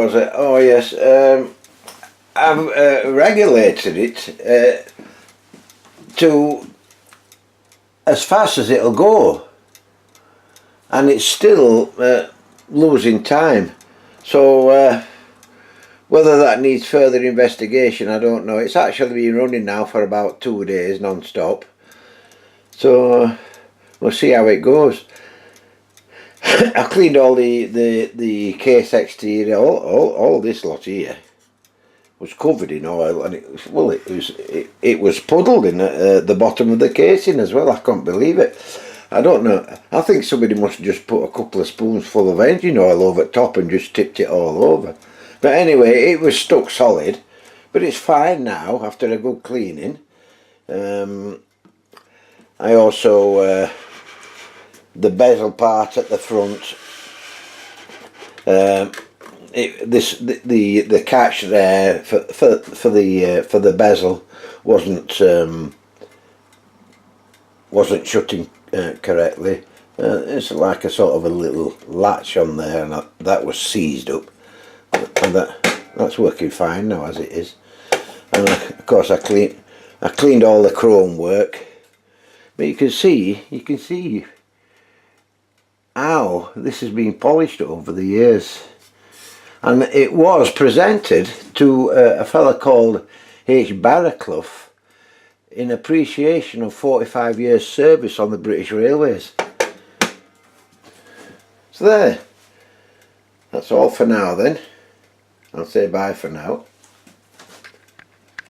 was it? Oh yes, I've regulated it to as fast as it'll go, and it's still losing time. So whether that needs further investigation, I don't know. It's actually been running now for about 2 days non-stop, so we'll see how it goes. I cleaned all the case exterior, all this lot here was covered in oil, and it was puddled in the bottom of the casing as well. I can't believe it. I don't know. I think somebody must have just put a couple of spoons full of engine oil over the top and just tipped it all over. But anyway, it was stuck solid, but it's fine now after a good cleaning. I also the bezel part at the front, the catch there for the bezel wasn't shutting correctly. It's like a sort of a little latch on there, and that was seized up, and that's working fine now as it is. And of course I cleaned all the chrome work, but you can see how this has been polished over the years. And it was presented to a fella called H. Barraclough in appreciation of 45 years service on the British Railways. So there, that's all for now then. I'll say bye for now.